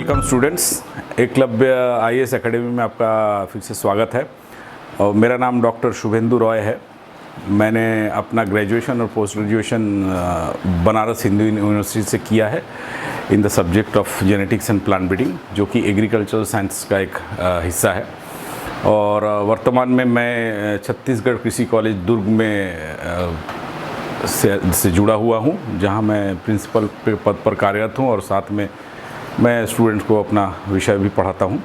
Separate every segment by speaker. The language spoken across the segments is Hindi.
Speaker 1: Welcome students, Eklavya IAS academy में आपका फिर से स्वागत है। और मेरा नाम डॉक्टर शुभेंदु रॉय है। मैंने अपना ग्रेजुएशन और post graduation Banaras Hindu university से किया है in the subject of genetics and plant breeding, जो कि एग्रीकल्चरल साइंस का एक हिस्सा है। और वर्तमान में मैं छत्तीसगढ़ कृषि कॉलेज दुर्ग में से जुड़ा हुआ हूँ, जहाँ मैं प्रिंसिपल पद पर कार्यरत हूँ और साथ में मैं स्टूडेंट्स को अपना विषय भी पढ़ाता हूँ।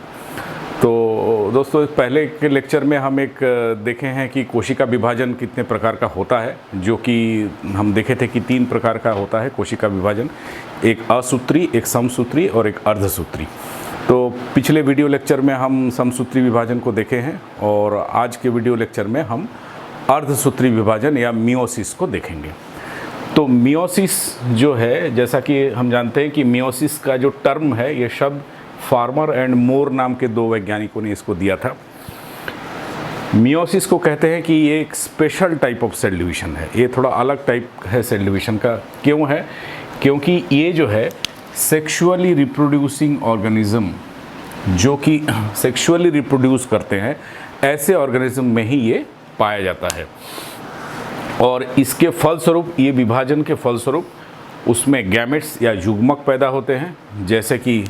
Speaker 1: तो दोस्तों, पहले के लेक्चर में हम एक देखे हैं कि कोशिका विभाजन कितने प्रकार का होता है, जो कि हम देखे थे कि 3 प्रकार का होता है कोशिका विभाजन, एक असूत्री, एक समसूत्री और एक अर्धसूत्री। तो पिछले वीडियो लेक्चर में हम समसूत्री विभाजन को देखे हैं और आज के वीडियो लेक्चर में हम अर्धसूत्री विभाजन या मियोसिस को देखेंगे। तो मियोसिस जो है, जैसा कि हम जानते हैं कि मियोसिस का जो टर्म है, ये शब्द फार्मर एंड मोर नाम के 2 वैज्ञानिकों ने इसको दिया था। मियोसिस को कहते हैं कि ये एक special type of cell division है। ये थोड़ा अलग टाइप है सेल डिवीजन का। क्यों है? क्योंकि ये जो है सेक्सुअली रिप्रोड्यूसिंग ऑर्गेनिज्म, जो कि सेक्सुअली रिप्रोड्यूस करते हैं, ऐसे ऑर्गेनिज्म में ही ये पाया जाता है। और इसके फलस्वरूप, ये विभाजन के फलस्वरूप उसमें गैमेट्स या युग्मक पैदा होते हैं। जैसे कि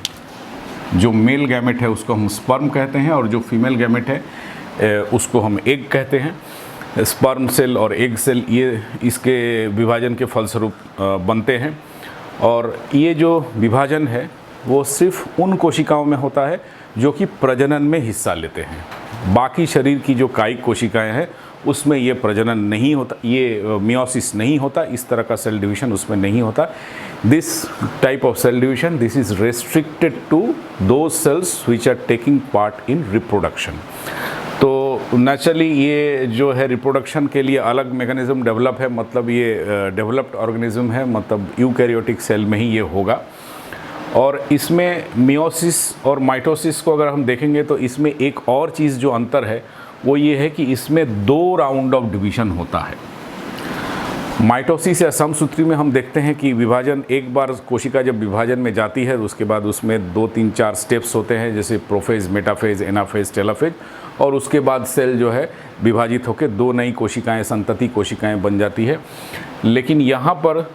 Speaker 1: जो मेल गैमेट है उसको हम स्पर्म कहते हैं और जो फीमेल गैमेट है उसको हम एग कहते हैं। स्पर्म सेल और एग सेल ये इसके विभाजन के फलस्वरूप बनते हैं। और ये जो विभाजन है वो सिर्फ उन कोशिकाओं में होता है जो कि प्रजनन में हिस्सा लेते हैं। बाकी शरीर की जो कायिक कोशिकाएं हैं उसमें ये प्रजनन नहीं होता, ये मियोसिस नहीं होता, इस तरह का सेल डिवीजन उसमें नहीं होता। This type of cell division, this is restricted to those cells which are taking part in reproduction. तो नेचुरली ये जो है रिप्रोडक्शन के लिए अलग मैकेनिज्म डेवलप है, मतलब ये डेवलप्ड ऑर्गेनिज्म है, मतलब यूकैरियोटिक सेल में ही ये होगा। और इसमें मियोसिस और माइटोसिस को अगर हम देखेंगे तो इसमें एक और चीज़ जो अंतर है वो ये है कि इसमें 2 राउंड ऑफ डिवीजन होता है। माइटोसिस या समसूत्री में हम देखते हैं कि विभाजन, एक बार कोशिका जब विभाजन में जाती है तो उसके बाद उसमें 2, 3, 4 स्टेप्स होते हैं, जैसे प्रोफेज, मेटाफेज, एनाफेज, टेलोफेज। और उसके बाद सेल जो है विभाजित होकर 2 नई कोशिकाएं, संतति कोशिकाएं बन जाती है। लेकिन यहाँ पर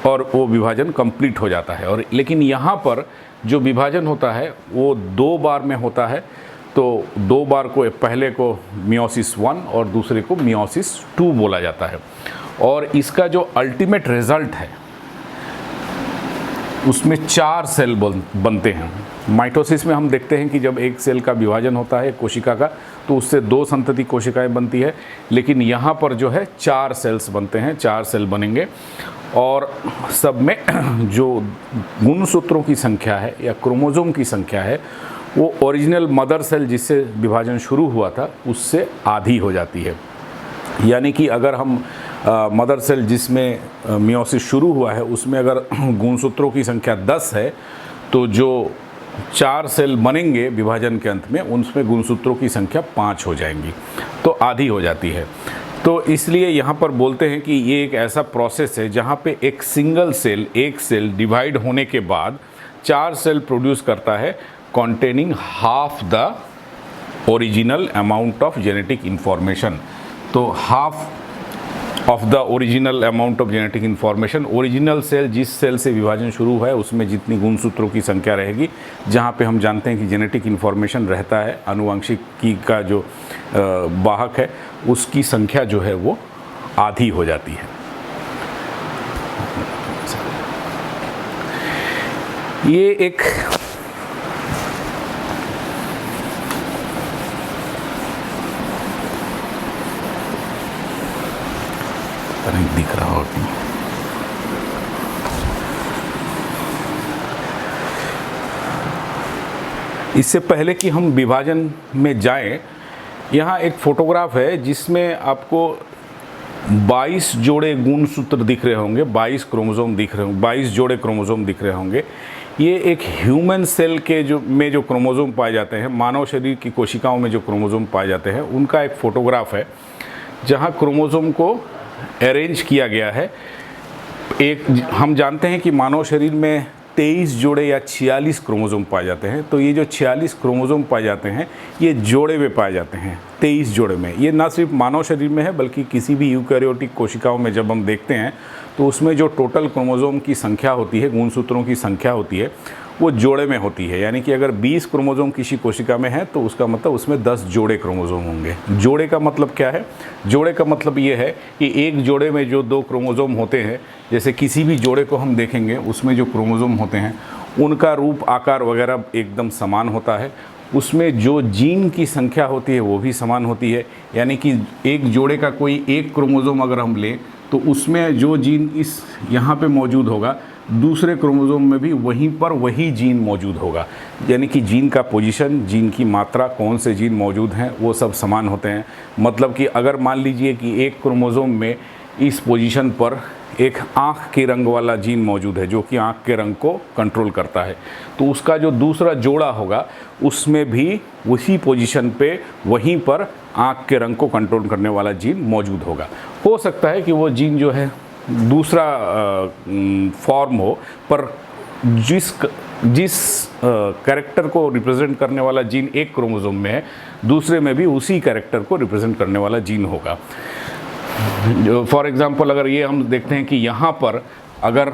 Speaker 1: और वो विभाजन कंप्लीट हो जाता है। और लेकिन यहाँ पर जो विभाजन होता है वो 2 बार में होता है। तो 2 बार को, पहले को मियोसिस 1 और दूसरे को मियोसिस 2 बोला जाता है। और इसका जो अल्टीमेट रिजल्ट है उसमें 4 सेल बनते हैं। माइटोसिस में हम देखते हैं कि जब एक सेल का विभाजन होता है कोशिका का, तो उससे 2 संतति कोशिकाएं बनती है। लेकिन यहाँ पर जो है 4 सेल्स बनते हैं, 4 सेल बनेंगे। और सब में जो गुणसूत्रों की संख्या है या क्रोमोसोम की संख्या है वो ओरिजिनल मदर सेल जिससे विभाजन शुरू हुआ था उससे आधी हो जाती है। यानी कि अगर हम मदर सेल जिसमें मियोसिस शुरू हुआ है उसमें अगर गुणसूत्रों की संख्या 10 है, तो जो 4 सेल बनेंगे विभाजन के अंत में उनमें गुणसूत्रों की संख्या 5 हो जाएंगी, तो आधी हो जाती है। तो इसलिए यहाँ पर बोलते हैं कि ये एक ऐसा प्रोसेस है जहाँ पे एक सिंगल सेल, एक सेल डिवाइड होने के बाद 4 सेल प्रोड्यूस करता है containing half the original amount of genetic information। तो half of the original amount of genetic information, original cell जिस सेल से विभाजन शुरू हुआ है उसमें जितनी गुणसूत्रों की संख्या रहेगी, जहाँ पे हम जानते हैं कि जेनेटिक इन्फॉर्मेशन रहता है, आनुवंशिकी का जो वाहक है उसकी संख्या जो है वो आधी हो जाती है। ये एक दिख रहा हो। इससे पहले कि हम विभाजन में जाएं, यहाँ एक फोटोग्राफ है जिसमें आपको 22 जोड़े गुणसूत्र दिख रहे होंगे, 22 क्रोमोसोम दिख रहे होंगे, 22 जोड़े क्रोमोसोम दिख रहे होंगे। ये एक ह्यूमन सेल के जो क्रोमोसोम पाए जाते हैं, मानव शरीर की कोशिकाओं में जो क्रोमोसोम पाए जाते हैं, उनका एक फ़ोटोग्राफ है जहाँ क्रोमोसोम को अरेंज किया गया है। एक हम जानते हैं कि मानव शरीर में 23 जोड़े या 46 क्रोमोसोम पाए जाते हैं। तो ये जो 46 क्रोमोसोम पाए जाते हैं ये जोड़े में पाए जाते हैं, 23 जोड़े में। ये ना सिर्फ मानव शरीर में है बल्कि किसी भी यूकैरियोटिक कोशिकाओं में जब हम देखते हैं तो उसमें जो टोटल क्रोमोसोम की संख्या होती है, गुणसूत्रों की संख्या होती है, वो जोड़े में होती है। यानी कि अगर 20 क्रोमोसोम किसी कोशिका में है तो उसका मतलब उसमें 10 जोड़े क्रोमोसोम होंगे। जोड़े का मतलब क्या है? जोड़े का मतलब ये है कि एक जोड़े में जो 2 क्रोमोसोम होते हैं, जैसे किसी भी जोड़े को हम देखेंगे उसमें जो क्रोमोसोम होते हैं उनका रूप, आकार वगैरह एकदम समान होता है। उसमें जो जीन की संख्या होती है वो भी समान होती है। यानी कि एक जोड़े का कोई एक क्रोमोसोम अगर हम लें तो उसमें जो जीन इस यहाँ पे मौजूद होगा, दूसरे क्रोमोसोम में भी वहीं पर वही जीन मौजूद होगा। यानी कि जीन का पोजीशन, जीन की मात्रा, कौन से जीन मौजूद हैं वो सब समान होते हैं। मतलब कि अगर मान लीजिए कि एक क्रोमोसोम में इस पोजीशन पर एक आँख के रंग वाला जीन मौजूद है जो कि आँख के रंग को कंट्रोल करता है, तो उसका जो दूसरा जोड़ा होगा उसमें भी उसी पोजीशन पे वहीं पर आँख के रंग को कंट्रोल करने वाला जीन मौजूद होगा। हो सकता है कि वो जीन जो है दूसरा फॉर्म हो, पर जिस कैरेक्टर को रिप्रेजेंट करने वाला जीन एक क्रोमोसोम में है, दूसरे में भी उसी कैरेक्टर को रिप्रेजेंट करने वाला जीन होगा। फॉर एग्जांपल अगर ये हम देखते हैं कि यहाँ पर अगर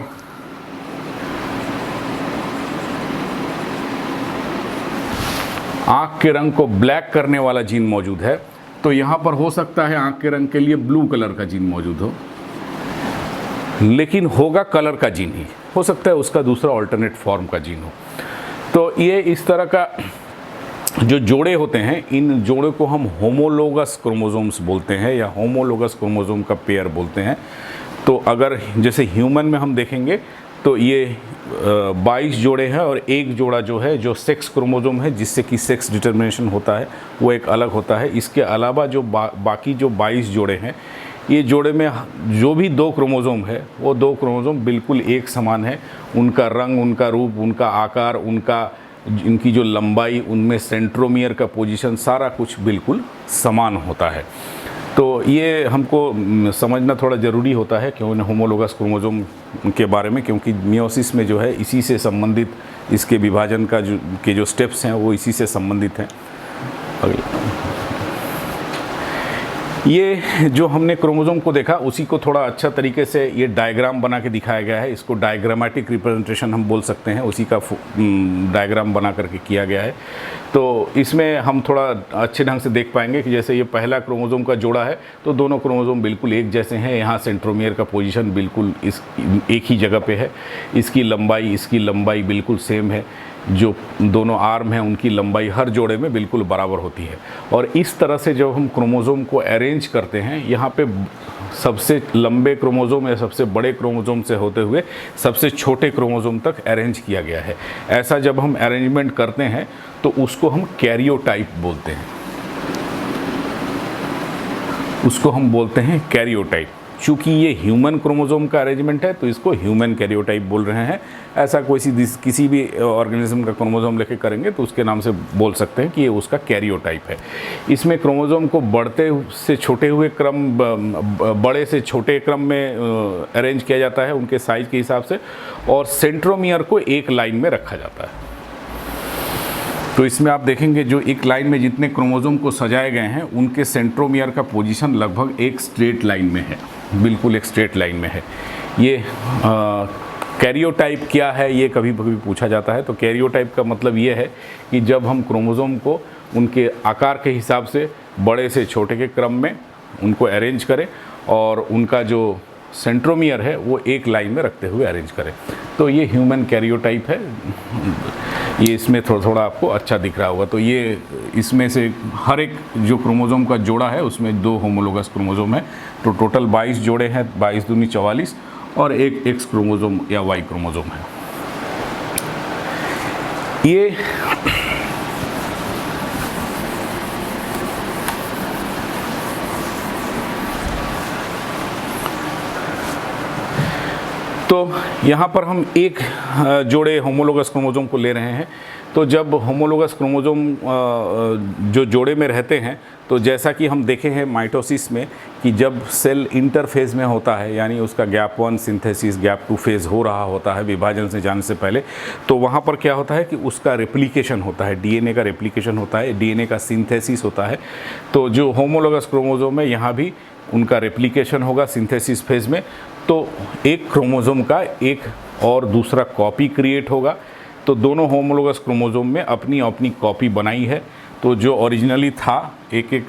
Speaker 1: आँख के रंग को ब्लैक करने वाला जीन मौजूद है तो यहाँ पर हो सकता है आँख के रंग के लिए ब्लू कलर का जीन मौजूद हो, लेकिन होगा कलर का जीन ही, हो सकता है उसका दूसरा ऑल्टरनेट फॉर्म का जीन हो। तो ये इस तरह का जो जोड़े होते हैं, इन जोड़े को हम होमोलोगस क्रोमोसोम्स बोलते हैं या होमोलोगस क्रोमोसोम का पेयर बोलते हैं। तो अगर जैसे ह्यूमन में हम देखेंगे तो ये 22 जोड़े हैं और एक जोड़ा जो है जो सेक्स क्रोमोसोम है जिससे कि सेक्स डिटर्मिनेशन होता है वो एक अलग होता है। इसके अलावा जो बाकी जो 22 जोड़े हैं, ये जोड़े में जो भी 2 क्रोमोसोम है वो 2 क्रोमोसोम बिल्कुल एक समान है। उनका रंग, उनका रूप, उनका आकार, इनकी जो लंबाई, उनमें सेंट्रोमियर का पोजीशन, सारा कुछ बिल्कुल समान होता है। तो ये हमको समझना थोड़ा ज़रूरी होता है क्यों होमोलोगस क्रोमोसोम के बारे में, क्योंकि मियोसिस में जो है इसी से संबंधित, इसके विभाजन का जो स्टेप्स हैं वो इसी से संबंधित हैं। ये जो हमने क्रोमोसोम को देखा उसी को थोड़ा अच्छा तरीके से ये डायग्राम बना के दिखाया गया है। इसको डायग्रामेटिक रिप्रेजेंटेशन हम बोल सकते हैं, उसी का डायग्राम बना करके किया गया है। तो इसमें हम थोड़ा अच्छे ढंग से देख पाएंगे कि जैसे ये पहला क्रोमोसोम का जोड़ा है तो दोनों क्रोमोसोम बिल्कुल एक जैसे हैं। यहाँ सेंट्रोमियर का पोजीशन बिल्कुल एक ही जगह पे है। इसकी लंबाई बिल्कुल सेम है। जो दोनों आर्म हैं उनकी लंबाई हर जोड़े में बिल्कुल बराबर होती है। और इस तरह से जब हम क्रोमोसोम को अरेंज करते हैं, यहाँ पे सबसे लंबे क्रोमोसोम या सबसे बड़े क्रोमोसोम से होते हुए सबसे छोटे क्रोमोसोम तक अरेंज किया गया है। ऐसा जब हम अरेंजमेंट करते हैं तो उसको हम कैरियोटाइप बोलते हैं, उसको हम बोलते हैं कैरियोटाइप। चूँकि ये ह्यूमन क्रोमोसोम का अरेंजमेंट है तो इसको ह्यूमन कैरियोटाइप बोल रहे हैं। ऐसा किसी भी ऑर्गेनिज्म का क्रोमोसोम लेके करेंगे तो उसके नाम से बोल सकते हैं कि ये उसका कैरियोटाइप है। इसमें क्रोमोसोम को बड़े से छोटे क्रम में अरेंज किया जाता है उनके साइज के हिसाब से, और सेंट्रोमियर को एक लाइन में रखा जाता है। तो इसमें आप देखेंगे जो एक लाइन में जितने क्रोमोसोम को सजाए गए हैं उनके सेंट्रोमियर का पोजीशन लगभग एक स्ट्रेट लाइन में है, बिल्कुल एक स्ट्रेट लाइन में है। ये कैरियोटाइप क्या है ये कभी कभी पूछा जाता है। तो कैरियोटाइप का मतलब ये है कि जब हम क्रोमोसोम को उनके आकार के हिसाब से बड़े से छोटे के क्रम में उनको अरेंज करें और उनका जो सेंट्रोमियर है वो एक लाइन में रखते हुए अरेंज करें, तो ये ह्यूमन कैरियोटाइप है। ये इसमें थोड़ा आपको अच्छा दिख रहा होगा। तो ये इसमें से हर एक जो क्रोमोसोम का जोड़ा है उसमें 2 होमोलोगस क्रोमोसोम है। तो टोटल 22 जोड़े हैं, 22 दूनी 44, और एक एक्स क्रोमोसोम या वाई क्रोमोसोम है। ये तो यहाँ पर हम एक जोड़े होमोलोगस क्रोमोसोम को ले रहे हैं, तो जब होमोलोगस क्रोमोसोम जो जोड़े में रहते हैं, तो जैसा कि हम देखे हैं माइटोसिस में कि जब सेल इंटरफेज में होता है, यानी उसका गैप 1 सिंथेसिस गैप 2 फेज़ हो रहा होता है विभाजन से जाने से पहले, तो वहाँ पर क्या होता है कि उसका रेप्लिकेशन होता है, डीएनए का रेप्लिकेशन होता है, डीएनए का सिंथेसिस होता है। तो जो होमोलोगस क्रोमोसोम है, यहाँ भी उनका रेप्लिकेशन होगा सिंथेसिस फेज़ में। तो एक क्रोमोसोम का एक और दूसरा कॉपी क्रिएट होगा। तो दोनों होमोलोगस क्रोमोसोम में अपनी अपनी कॉपी बनाई है। तो जो ओरिजिनली था एक एक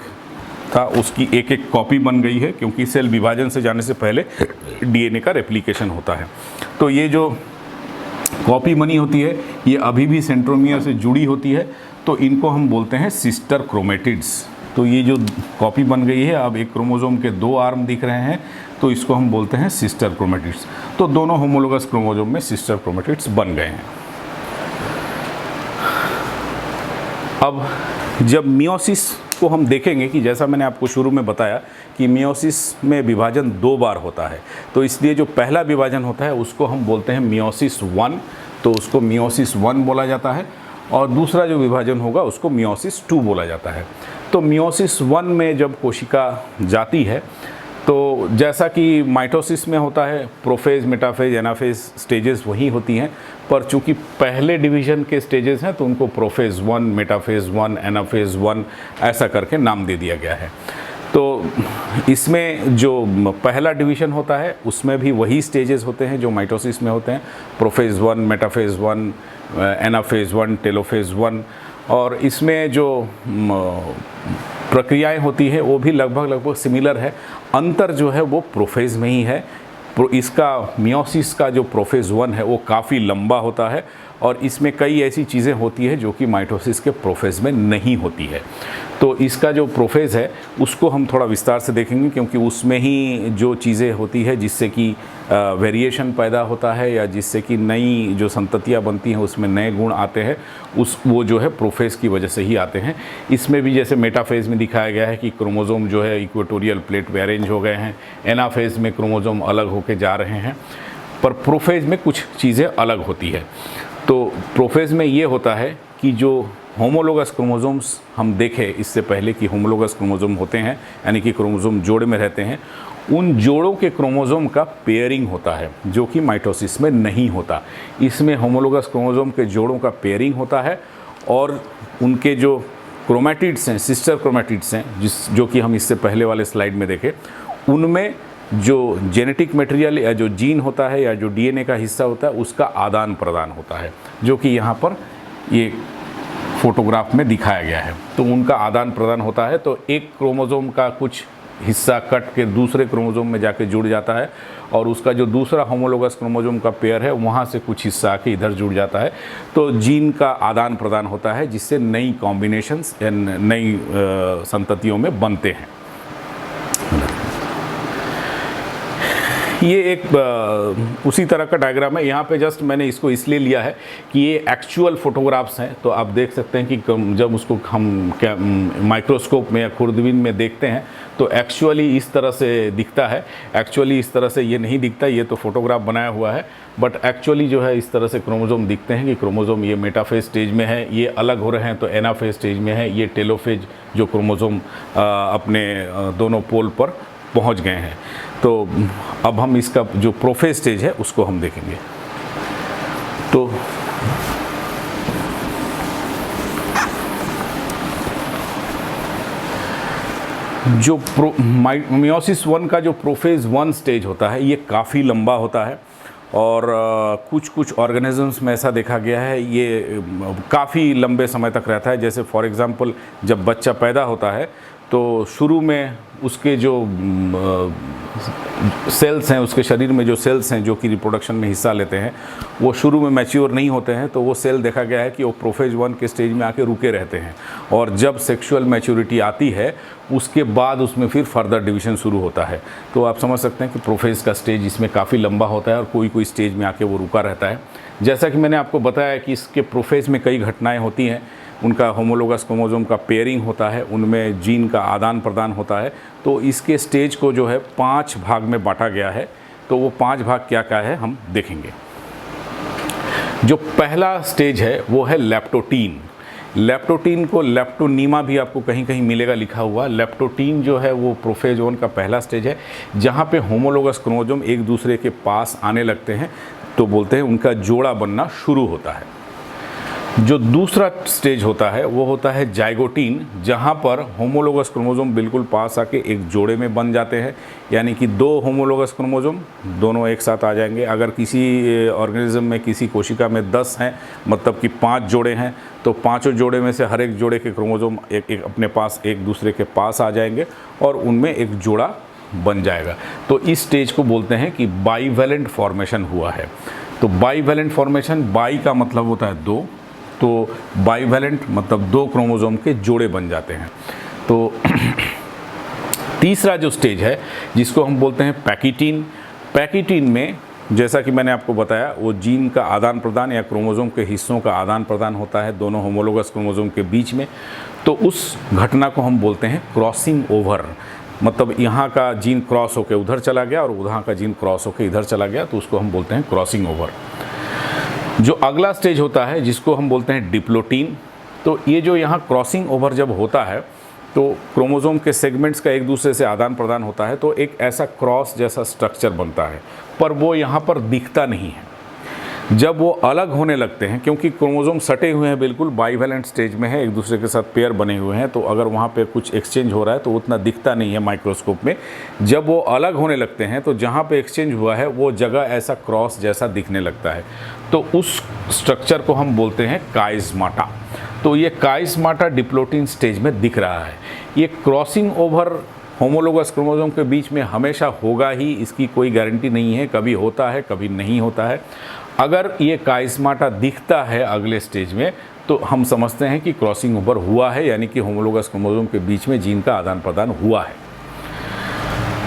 Speaker 1: था, उसकी एक एक कॉपी बन गई है, क्योंकि सेल विभाजन से जाने से पहले डीएनए का रेप्लिकेशन होता है। तो ये जो कॉपी बनी होती है, ये अभी भी सेंट्रोमियर से जुड़ी होती है। तो इनको हम बोलते हैं सिस्टर क्रोमेटिड्स। तो ये जो कॉपी बन गई है, अब एक क्रोमोसोम के 2 आर्म दिख रहे हैं, तो इसको हम बोलते हैं सिस्टर क्रोमेटिड्स। तो दोनों होमोलोगस क्रोमोसोम में सिस्टर क्रोमेटिड्स बन गए हैं। अब जब मियोसिस को हम देखेंगे कि जैसा मैंने आपको शुरू में बताया कि मियोसिस में विभाजन 2 बार होता है, तो इसलिए जो पहला विभाजन होता है उसको हम बोलते हैं मियोसिस 1, तो उसको मियोसिस 1 बोला जाता है। और दूसरा जो विभाजन होगा उसको मियोसिस 2 बोला जाता है। तो मियोसिस 1 में जब कोशिका जाती है, तो जैसा कि माइटोसिस में होता है, प्रोफेज, मेटाफेज, एनाफेज स्टेजेस वही होती हैं, पर चूंकि पहले डिवीज़न के स्टेजेस हैं तो उनको प्रोफेज 1, मेटाफेज 1, एनाफेज 1 ऐसा करके नाम दे दिया गया है। तो इसमें जो पहला डिवीज़न होता है उसमें भी वही स्टेजेस होते हैं जो माइटोसिस में होते हैं, प्रोफेज 1, मेटाफेज 1, एनाफेज 1, टेलोफेज 1। और इसमें जो प्रक्रियाएं होती है वो भी लगभग सिमिलर है। अंतर जो है वो प्रोफेज में ही है। इसका मियोसिस का जो प्रोफेज 1 है वो काफ़ी लंबा होता है, और इसमें कई ऐसी चीज़ें होती है जो कि माइटोसिस के प्रोफेज में नहीं होती है। तो इसका जो प्रोफेज है उसको हम थोड़ा विस्तार से देखेंगे, क्योंकि उसमें ही जो चीज़ें होती है जिससे कि वेरिएशन पैदा होता है, या जिससे कि नई जो संततियाँ बनती हैं उसमें नए गुण आते हैं, वो जो है प्रोफेज की वजह से ही आते हैं। इसमें भी जैसे मेटाफेज में दिखाया गया है कि क्रोमोसोम जो है इक्वेटोरियल प्लेट पे अरेंज हो गए हैं, एनाफेज में क्रोमोसोम अलग होके जा रहे हैं, पर प्रोफेज में कुछ चीज़ें अलग होती है। तो प्रोफेज में ये होता है कि जो होमोलोगस क्रोमोसोम्स हम देखे इससे पहले कि होमोलोगस क्रोमोसोम होते हैं, यानी कि क्रोमोसोम जोड़े में रहते हैं, उन जोड़ों के क्रोमोसोम का पेयरिंग होता है, जो कि माइटोसिस में नहीं होता। इसमें होमोलोगस क्रोमोसोम के जोड़ों का पेयरिंग होता है, और उनके जो क्रोमेटिड्स हैं, सिस्टर क्रोमेटिड्स हैं, जो कि हम इससे पहले वाले स्लाइड में देखे, उनमें जो जेनेटिक मटेरियल या जो जीन होता है या जो डीएनए का हिस्सा होता है उसका आदान प्रदान होता है, जो कि यहाँ पर ये फोटोग्राफ में दिखाया गया है। तो उनका आदान प्रदान होता है। तो एक क्रोमोसोम का कुछ हिस्सा कट के दूसरे क्रोमोसोम में जाके जुड़ जाता है, और उसका जो दूसरा होमोलोगस क्रोमोसोम का पेयर है वहाँ से कुछ हिस्सा आके इधर जुड़ जाता है। तो जीन का आदान प्रदान होता है, जिससे नई कॉम्बिनेशंस या नई संततियों में बनते हैं। ये एक उसी तरह का डायग्राम है। यहाँ पे जस्ट मैंने इसको इसलिए लिया है कि ये एक्चुअल फोटोग्राफ्स हैं। तो आप देख सकते हैं कि जब उसको हम माइक्रोस्कोप में या खुर्दबीन में देखते हैं तो एक्चुअली इस तरह से दिखता है। एक्चुअली इस तरह से ये नहीं दिखता, ये तो फोटोग्राफ बनाया हुआ है, बट एक्चुअली जो है इस तरह से क्रोमोसोम दिखते हैं कि क्रोमोसोम ये मेटाफेज स्टेज में है, ये अलग हो रहे हैं तो एनाफेज स्टेज में है, ये टेलोफेज जो क्रोमोसोम अपने दोनों पोल पर पहुंच गए हैं। तो अब हम इसका जो प्रोफेज स्टेज है उसको हम देखेंगे। तो जो मियोसिस 1 का जो प्रोफेज 1 स्टेज होता है ये काफ़ी लंबा होता है, और कुछ ऑर्गेनिजम्स में ऐसा देखा गया है ये काफ़ी लंबे समय तक रहता है। जैसे फॉर एग्ज़ाम्पल जब बच्चा पैदा होता है तो शुरू में उसके जो सेल्स हैं, उसके शरीर में जो सेल्स हैं जो कि रिप्रोडक्शन में हिस्सा लेते हैं, वो शुरू में मैच्योर नहीं होते हैं। तो वो सेल देखा गया है कि वो प्रोफेज 1 के स्टेज में आके रुके रहते हैं, और जब सेक्सुअल मैच्योरिटी आती है उसके बाद उसमें फिर फर्दर डिवीज़न शुरू होता है। तो आप समझ सकते हैं कि प्रोफेज का स्टेज इसमें काफ़ी लंबा होता है, और कोई स्टेज में आके वो रुका रहता है। जैसा कि मैंने आपको बताया कि इसके प्रोफेज में कई घटनाएँ होती हैं। उनका होमोलोगस क्रोमोसोम का पेयरिंग होता है, उनमें जीन का आदान प्रदान होता है। तो इसके स्टेज को जो है 5 भाग में बांटा गया है। तो वो 5 भाग क्या क्या है हम देखेंगे। जो पहला स्टेज है वो है लेप्टोटीन। लेप्टोटीन को लेप्टोनीमा भी आपको कहीं कहीं मिलेगा लिखा हुआ। लेप्टोटीन जो है वो प्रोफेजोन का पहला स्टेज है, जहाँ पे होमोलोगस क्रोमोसोम एक दूसरे के पास आने लगते हैं, तो बोलते हैं उनका जोड़ा बनना शुरू होता है। जो दूसरा स्टेज होता है वो होता है जाइगोटीन, जहाँ पर होमोलोगस क्रोमोसोम बिल्कुल पास आके एक जोड़े में बन जाते हैं, यानी कि दो होमोलोगस क्रोमोसोम दोनों एक साथ आ जाएंगे। अगर किसी ऑर्गेनिज्म में, किसी कोशिका में 10 हैं, मतलब कि 5 जोड़े हैं, तो पांचों जोड़े में से हर एक जोड़े के क्रोमोसोम एक अपने पास एक दूसरे के पास आ जाएंगे और उनमें एक जोड़ा बन जाएगा। तो इस स्टेज को बोलते हैं कि बाईवैलेंट फॉर्मेशन हुआ है। तो बाईवैलेंट फॉर्मेशन, बाई का मतलब होता है 2, तो बाईवैलेंट मतलब 2 क्रोमोसोम के जोड़े बन जाते हैं। तो तीसरा जो स्टेज है जिसको हम बोलते हैं पैकिटीन। पैकिटीन में जैसा कि मैंने आपको बताया, वो जीन का आदान प्रदान या क्रोमोसोम के हिस्सों का आदान प्रदान होता है दोनों होमोलोगस क्रोमोसोम के बीच में। तो उस घटना को हम बोलते हैं क्रॉसिंग ओवर, मतलब यहाँ का जीन क्रॉस होकर उधर चला गया और उधर का जीन क्रॉस होकर इधर चला गया, तो उसको हम बोलते हैं क्रॉसिंग ओवर। जो अगला स्टेज होता है जिसको हम बोलते हैं डिप्लोटीन। तो ये जो यहाँ क्रॉसिंग ओवर जब होता है तो क्रोमोसोम के सेगमेंट्स का एक दूसरे से आदान प्रदान होता है, तो एक ऐसा क्रॉस जैसा स्ट्रक्चर बनता है, पर वो यहाँ पर दिखता नहीं है। जब वो अलग होने लगते हैं, क्योंकि क्रोमोसोम सटे हुए हैं, बिल्कुल बाईवैलेंट स्टेज में है, एक दूसरे के साथ पेयर बने हुए हैं, तो अगर वहाँ पे कुछ एक्सचेंज हो रहा है तो उतना दिखता नहीं है माइक्रोस्कोप में। जब वो अलग होने लगते हैं तो जहाँ पे एक्सचेंज हुआ है वो जगह ऐसा क्रॉस जैसा दिखने लगता है, तो उस स्ट्रक्चर को हम बोलते हैं काइस्माटा। तो ये काइस्माटा डिप्लोटीन स्टेज में दिख रहा है। ये क्रॉसिंग ओवर होमोलोगस क्रोमोसोम के बीच में हमेशा होगा ही, इसकी कोई गारंटी नहीं है, कभी होता है कभी नहीं होता है। अगर ये काइस्माटा दिखता है अगले स्टेज में तो हम समझते हैं कि क्रॉसिंग ओवर हुआ है, यानी कि होमोलोगस क्रोमोसोम के बीच में जीन का आदान प्रदान हुआ है।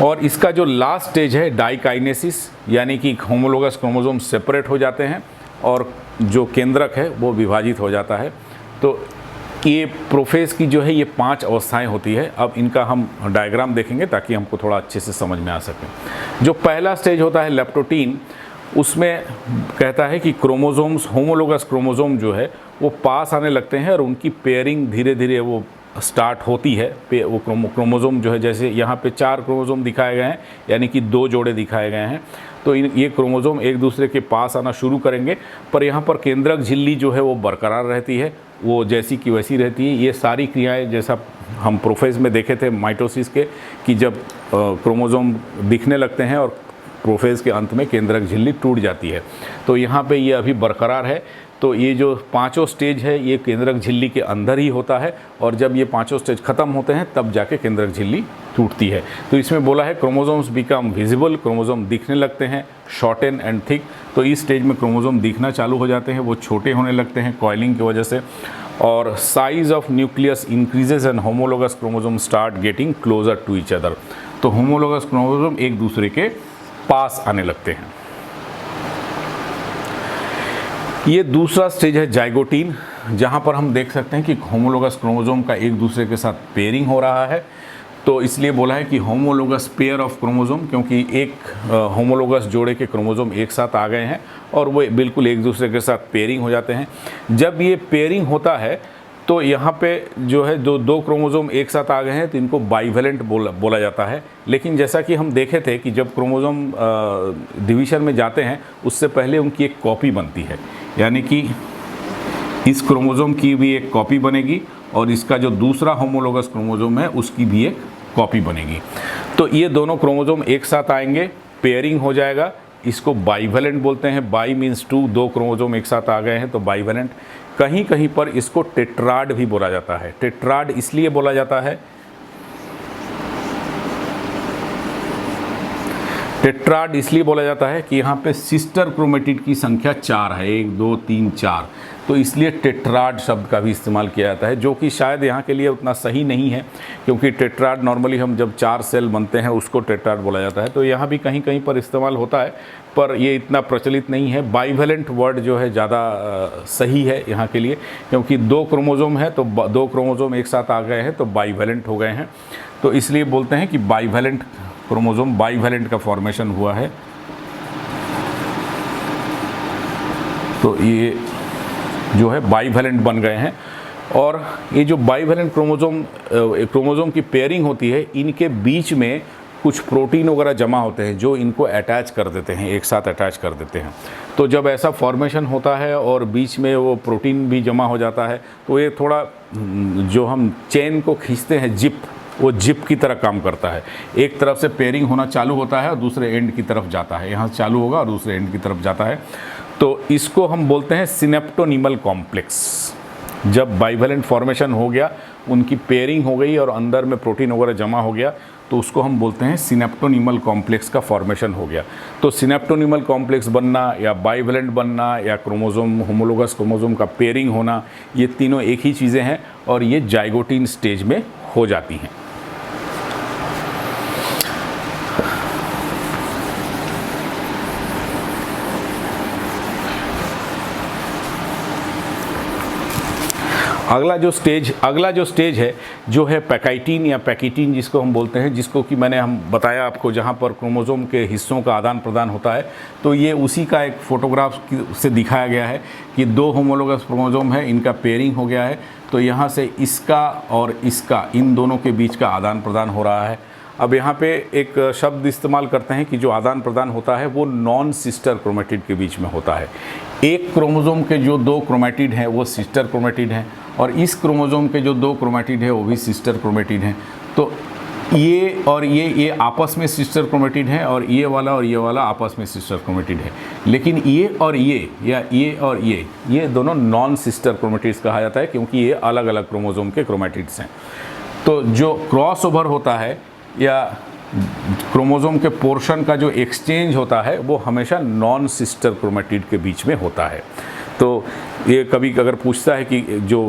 Speaker 1: और इसका जो लास्ट स्टेज है डाइकाइनेसिस, यानी कि होमोलोगस क्रोमोसोम सेपरेट हो जाते हैं और जो केंद्रक है वो विभाजित हो जाता है। तो ये प्रोफेज की जो है ये 5 अवस्थाएं होती है। अब इनका हम डायग्राम देखेंगे ताकि हमको थोड़ा अच्छे से समझ में आ सके। जो पहला स्टेज होता है लेप्टोटीन, उसमें कहता है कि क्रोमोसोम्स, होमोलोगस क्रोमोसोम जो है वो पास आने लगते हैं और उनकी पेयरिंग धीरे धीरे वो स्टार्ट होती है। वो क्रोमोसोम जो है, जैसे यहाँ पे 4 क्रोमोसोम दिखाए गए हैं, यानी कि 2 जोड़े दिखाए गए हैं, तो ये क्रोमोसोम एक दूसरे के पास आना शुरू करेंगे, पर यहाँ पर केंद्रक झिल्ली जो है वो बरकरार रहती है, वो जैसी की वैसी रहती है। ये सारी क्रियाएं जैसा हम प्रोफेज में देखे थे माइटोसिस के, कि जब क्रोमोसोम दिखने लगते हैं और प्रोफेज के अंत में केंद्रक झिल्ली टूट जाती है, तो यहाँ पे ये अभी बरकरार है। तो ये जो 5 स्टेज है ये केंद्रक झिल्ली के अंदर ही होता है, और जब ये 5 स्टेज खत्म होते हैं तब जाके केंद्रक झिल्ली टूटती है। तो इसमें बोला है क्रोमोसोम्स बिकम विजिबल, क्रोमोसोम दिखने लगते हैं, शॉर्टन एंड थिक। तो इस स्टेज में क्रोमोसोम दिखना चालू हो जाते हैं, वो छोटे होने लगते हैं कॉइलिंग की वजह से, और size of nucleus increases and homologous chromosome start getting closer to each other. तो होमोलोगस क्रोमोसोम एक दूसरे के पास आने लगते हैं। ये दूसरा स्टेज है जाइगोटीन, जहाँ पर हम देख सकते हैं कि होमोलोगस क्रोमोसोम का एक दूसरे के साथ पेयरिंग हो रहा है। तो इसलिए बोला है कि होमोलोगस पेयर ऑफ क्रोमोसोम, क्योंकि एक होमोलोगस जोड़े के क्रोमोसोम एक साथ आ गए हैं और वो बिल्कुल एक दूसरे के साथ पेयरिंग हो जाते हैं। जब ये पेयरिंग होता है तो यहाँ पे जो है जो 2 क्रोमोसोम एक साथ आ गए हैं तो इनको बाईवैलेंट बोला जाता है। लेकिन जैसा कि हम देखे थे कि जब क्रोमोसोम डिवीज़न में जाते हैं उससे पहले उनकी एक कॉपी बनती है, यानी कि इस क्रोमोसोम की भी एक कॉपी बनेगी और इसका जो दूसरा होमोलोगस क्रोमोसोम है उसकी भी एक कॉपी बनेगी। तो ये दोनों क्रोमोसोम एक साथ आएंगे, पेयरिंग हो जाएगा, इसको बाईवैलेंट बोलते हैं। बाई मीन्स 2 क्रोमोसोम एक साथ आ गए हैं तो बाईवैलेंट। कहीं कहीं पर इसको टेट्राड भी बोला जाता है। टेट्राड इसलिए बोला जाता है, टेट्राड इसलिए बोला जाता है कि यहाँ पे सिस्टर क्रोमेटिड की संख्या 4 है, 1 2 3 4, तो इसलिए टेट्राड शब्द का भी इस्तेमाल किया जाता है, जो कि शायद यहाँ के लिए उतना सही नहीं है, क्योंकि टेट्राड नॉर्मली हम जब 4 सेल बनते हैं उसको टेट्राड बोला जाता है। तो यहाँ भी कहीं कहीं पर इस्तेमाल होता है, पर ये इतना प्रचलित नहीं है। बाईवैलेंट वर्ड जो है ज़्यादा सही है यहाँ के लिए, क्योंकि 2 क्रोमोसोम है तो 2 क्रोमोसोम एक साथ आ गए हैं तो बाईवैलेंट हो गए हैं, तो इसलिए बोलते हैं कि बाईवैलेंट क्रोमोसोम, बाईवैलेंट का फॉर्मेशन हुआ है। तो ये जो है बाईवैलेंट बन गए हैं। और ये जो बाईवैलेंट क्रोमोसोम की पेयरिंग होती है, इनके बीच में कुछ प्रोटीन वगैरह जमा होते हैं जो इनको अटैच कर देते हैं, एक साथ अटैच कर देते हैं। तो जब ऐसा फॉर्मेशन होता है और बीच में वो प्रोटीन भी जमा हो जाता है, तो ये थोड़ा जो हम चेन को खींचते हैं जिप, वो जिप की तरह काम करता है। एक तरफ से पेयरिंग होना चालू होता है और दूसरे एंड की तरफ जाता है, यहाँ चालू होगा और दूसरे एंड की तरफ जाता है। तो इसको हम बोलते हैं सिनेप्टोनिमल कॉम्प्लेक्स। जब बाईवैलेंट फॉर्मेशन हो गया, उनकी पेयरिंग हो गई और अंदर में प्रोटीन वगैरह जमा हो गया, तो उसको हम बोलते हैं सिनेप्टोनिमल कॉम्प्लेक्स का फॉर्मेशन हो गया। तो सिनेप्टोनिमल कॉम्प्लेक्स बनना या बाईवैलेंट बनना या क्रोमोसोम होमोलोगस क्रोमोसोम का पेयरिंग होना, ये तीनों एक ही चीज़ें हैं और ये जाइगोटीन स्टेज में हो जाती हैं। अगला जो स्टेज है जो है पैकाइटीन या पैकिटीन जिसको हम बोलते हैं, जिसको कि हम बताया आपको, जहाँ पर क्रोमोसोम के हिस्सों का आदान प्रदान होता है। तो ये उसी का एक फोटोग्राफ से दिखाया गया है कि दो होमोलोगस क्रोमोसोम है, इनका पेयरिंग हो गया है। तो यहाँ से इसका और इसका, इन दोनों के बीच का आदान प्रदान हो रहा है। अब यहाँ पे एक शब्द इस्तेमाल करते हैं कि जो आदान प्रदान होता है वो नॉन सिस्टर क्रोमेटिड के बीच में होता है। एक क्रोमोसोम के जो दो क्रोमेटिड हैं वो सिस्टर क्रोमेटिड हैं और इस क्रोमोसोम के जो दो क्रोमेटिड है वो भी सिस्टर क्रोमेटिड हैं। तो ये और ये आपस में सिस्टर क्रोमेटिड हैं और ये वाला आपस में सिस्टर क्रोमेटिड है। लेकिन ये और ये या ये और ये दोनों नॉन सिस्टर क्रोमेटिड्स कहा जाता है, क्योंकि ये अलग अलग क्रोमोसोम के क्रोमेटिड्स हैं। तो जो क्रॉस ओवर होता है या क्रोमोसोम के पोर्शन का जो एक्सचेंज होता है वो हमेशा नॉन सिस्टर क्रोमेटिड के बीच में होता है। तो ये कभी अगर पूछता है कि जो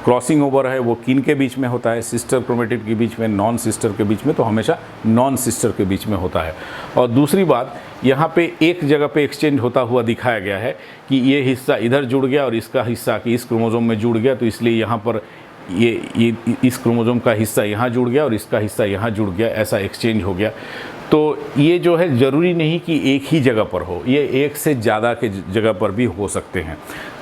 Speaker 1: क्रॉसिंग ओवर है वो किन के बीच में होता है, सिस्टर क्रोमेटिड के बीच में, नॉन सिस्टर के बीच में, तो हमेशा नॉन सिस्टर के बीच में होता है। और दूसरी बात, यहाँ पे एक जगह पे एक्सचेंज होता हुआ दिखाया गया है कि ये हिस्सा इधर जुड़ गया और इसका हिस्सा कि इस क्रोमोसोम में जुड़ गया, तो इसलिए यहाँ पर ये इस क्रोमोसोम का हिस्सा यहाँ जुड़ गया और इसका हिस्सा यहाँ जुड़ गया, ऐसा एक्सचेंज हो गया। तो ये जो है ज़रूरी नहीं कि एक ही जगह पर हो, ये एक से ज़्यादा के जगह पर भी हो सकते हैं।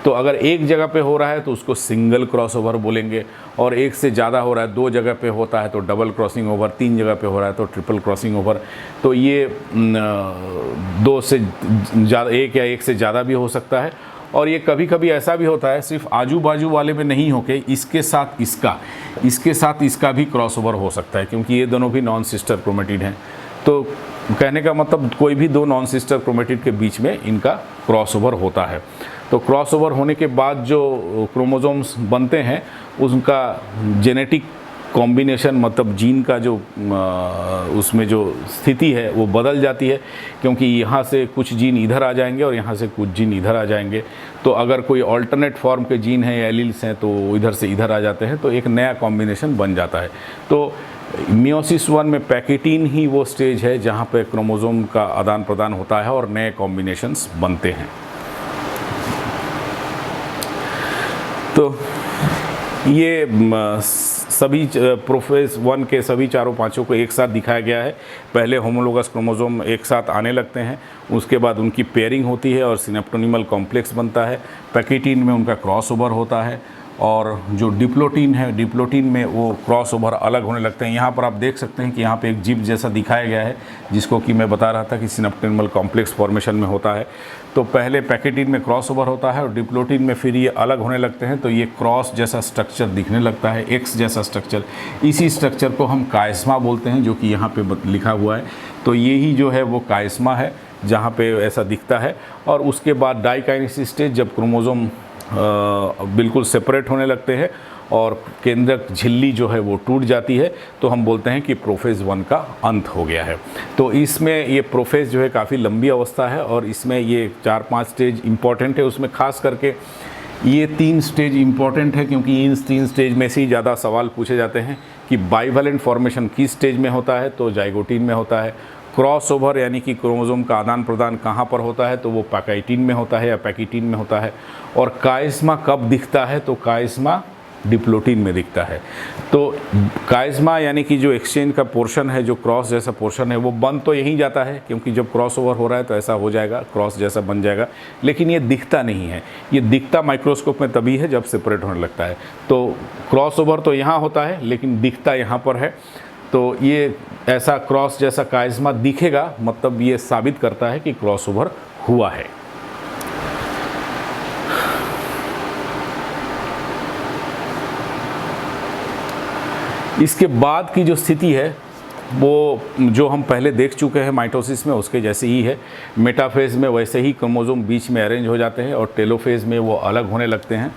Speaker 1: तो अगर एक जगह पे हो रहा है तो उसको सिंगल क्रॉसओवर बोलेंगे, और एक से ज़्यादा हो रहा है, दो जगह पे होता है तो डबल क्रॉसिंग ओवर, तीन जगह पे हो रहा है तो ट्रिपल क्रॉसिंग ओवर। तो ये दो से ज़्यादा, एक या एक से ज़्यादा भी हो सकता है। और ये कभी कभी ऐसा भी होता है सिर्फ आजू बाजू वाले में नहीं होके इसके साथ इसका भी क्रॉसओवर हो सकता है, क्योंकि ये दोनों भी नॉन सिस्टर क्रोमेटिड हैं। तो कहने का मतलब कोई भी दो नॉन सिस्टर क्रोमेटिड के बीच में इनका क्रॉसओवर होता है। तो क्रॉसओवर होने के बाद जो क्रोमोसोम्स बनते हैं उनका जेनेटिक कॉम्बिनेशन, मतलब जीन का जो उसमें जो स्थिति है वो बदल जाती है, क्योंकि यहाँ से कुछ जीन इधर आ जाएंगे और यहाँ से कुछ जीन इधर आ जाएंगे। तो अगर कोई अल्टरनेट फॉर्म के जीन हैं या एलील्स हैं तो इधर से इधर आ जाते हैं, तो एक नया कॉम्बिनेशन बन जाता है। तो मियोसिस 1 में पैकिटीन ही वो स्टेज है जहाँ पे क्रोमोसोम का आदान प्रदान होता है और नए कॉम्बिनेशंस बनते हैं। तो ये सभी प्रोफेज 1 के सभी चारों पांचों को एक साथ दिखाया गया है। पहले होमोलोगस क्रोमोसोम एक साथ आने लगते हैं, उसके बाद उनकी पेयरिंग होती है और सिनेप्टोनिमल कॉम्प्लेक्स बनता है। पैकिटीन में उनका क्रॉसओवर होता है, और जो डिप्लोटीन है, डिप्लोटीन में वो क्रॉसओवर अलग होने लगते हैं। यहाँ पर आप देख सकते हैं कि यहाँ पे एक जिप जैसा दिखाया गया है, जिसको कि मैं बता रहा था कि सिनेप्टोनिमल कॉम्प्लेक्स फॉर्मेशन में होता है। तो पहले पैकिटीन में क्रॉसओवर होता है और डिप्लोटीन में फिर ये अलग होने लगते हैं, तो ये क्रॉस जैसा स्ट्रक्चर दिखने लगता है, एक्स जैसा स्ट्रक्चर। इसी स्ट्रक्चर को हम कायस्मा बोलते हैं, जो कि यहाँ पे लिखा हुआ है। तो यही जो है वो कायस्मा है जहाँ पे ऐसा दिखता है। और उसके बाद डाइकाइनेसिस स्टेज, जब क्रोमोसोम बिल्कुल सेपरेट होने लगते हैं और केंद्रक झिल्ली जो है वो टूट जाती है, तो हम बोलते हैं कि प्रोफेज 1 का अंत हो गया है। तो इसमें ये प्रोफेज जो है काफ़ी लंबी अवस्था है और इसमें ये 4-5 स्टेज इम्पॉर्टेंट है। उसमें खास करके ये 3 स्टेज इम्पॉर्टेंट है, क्योंकि इन 3 स्टेज में से ही ज़्यादा सवाल पूछे जाते हैं कि बाईवैलेंट फॉर्मेशन किस स्टेज में होता है, तो जाइगोटीन में होता है। क्रॉसओवर यानी कि क्रोमोसोम का आदान प्रदान कहाँ पर होता है, तो वो पैकाइटीन में होता है या पैकिटीन में होता है। और कायस्मा कब दिखता है, तो कायस्मा डिप्लोटीन में दिखता है। तो काइज़मा यानी कि जो एक्सचेंज का पोर्शन है, जो क्रॉस जैसा पोर्शन है, वो बन तो यहीं जाता है, क्योंकि जब क्रॉस ओवर हो रहा है तो ऐसा हो जाएगा, क्रॉस जैसा बन जाएगा, लेकिन ये दिखता नहीं है। ये दिखता माइक्रोस्कोप में तभी है जब सेपरेट होने लगता है। तो क्रॉस ओवर तो यहाँ होता है, लेकिन दिखता यहाँ पर है। तो ये ऐसा क्रॉस जैसा काइज़मा दिखेगा, मतलब ये साबित करता है कि क्रॉस ओवर हुआ है। इसके बाद की जो स्थिति है वो जो हम पहले देख चुके हैं माइटोसिस में, उसके जैसे ही है। मेटाफेज में वैसे ही क्रोमोसोम बीच में अरेंज हो जाते हैं और टेलोफेज में वो अलग होने लगते हैं।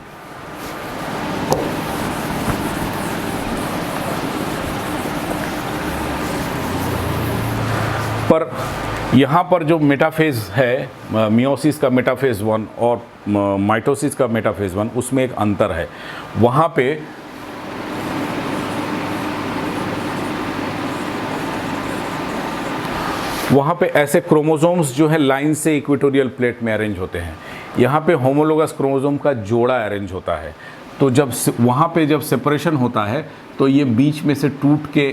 Speaker 1: पर यहाँ पर जो मेटाफेज है, मियोसिस का मेटाफेज 1 और माइटोसिस का मेटाफेज 1, उसमें एक अंतर है। वहाँ पे ऐसे क्रोमोसोम्स जो है लाइन से इक्वेटोरियल प्लेट में अरेंज होते हैं। यहाँ पे होमोलोगस क्रोमोसोम का जोड़ा अरेंज होता है। तो जब वहाँ पे जब सेपरेशन होता है तो ये बीच में से टूट के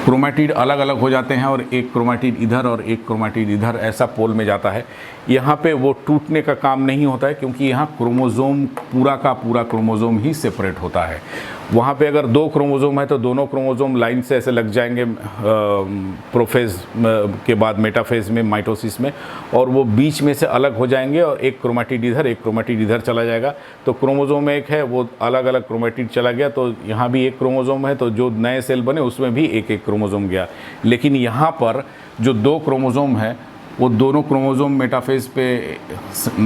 Speaker 1: क्रोमैटिड अलग अलग हो जाते हैं और एक क्रोमैटिड इधर और एक क्रोमैटिड इधर, ऐसा पोल में जाता है। यहाँ पे वो टूटने का काम नहीं होता है, क्योंकि यहाँ क्रोमोसोम पूरा का पूरा क्रोमोसोम ही सेपरेट होता है। वहाँ पे अगर 2 क्रोमोसोम है तो दोनों क्रोमोसोम लाइन से ऐसे लग जाएंगे प्रोफेज के बाद मेटाफेज में, माइटोसिस में, और वो बीच में से अलग हो जाएंगे और एक क्रोमैटिड इधर एक क्रोमैटिड इधर चला जाएगा। तो क्रोमोसोम एक है, वो अलग अलग क्रोमैटिड चला गया, तो यहाँ भी एक क्रोमोसोम है, तो जो नए सेल बने उसमें भी एक एक क्रोमोसोम गया। लेकिन यहाँ पर जो 2 क्रोमोसोम है वो दोनों क्रोमोसोम मेटाफेज पे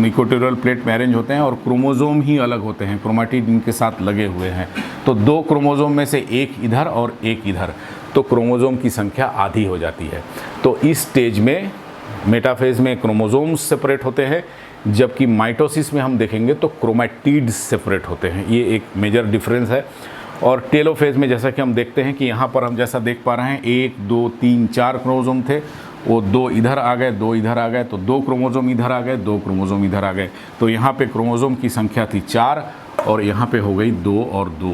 Speaker 1: इक्वेटोरियल प्लेट में अरेंज होते हैं और क्रोमोसोम ही अलग होते हैं, क्रोमैटिड इनके साथ लगे हुए हैं। तो 2 क्रोमोसोम में से एक इधर और एक इधर, तो क्रोमोसोम की संख्या आधी हो जाती है। तो इस स्टेज में मेटाफेज में क्रोमोसोम्स सेपरेट होते हैं, जबकि माइटोसिस में हम देखेंगे तो क्रोमैटिड्स सेपरेट होते हैं। ये एक मेजर डिफरेंस है। और टेलोफेज में जैसा कि हम देखते हैं कि यहाँ पर हम जैसा देख पा रहे हैं 1 2 3 4 क्रोमोसोम थे, वो 2 इधर आ गए, 2 इधर आ गए, तो 2 क्रोमोसोम इधर आ गए, 2 क्रोमोसोम इधर आ गए। तो यहाँ पे क्रोमोसोम की संख्या थी 4 और यहाँ पे हो गई 2 और 2।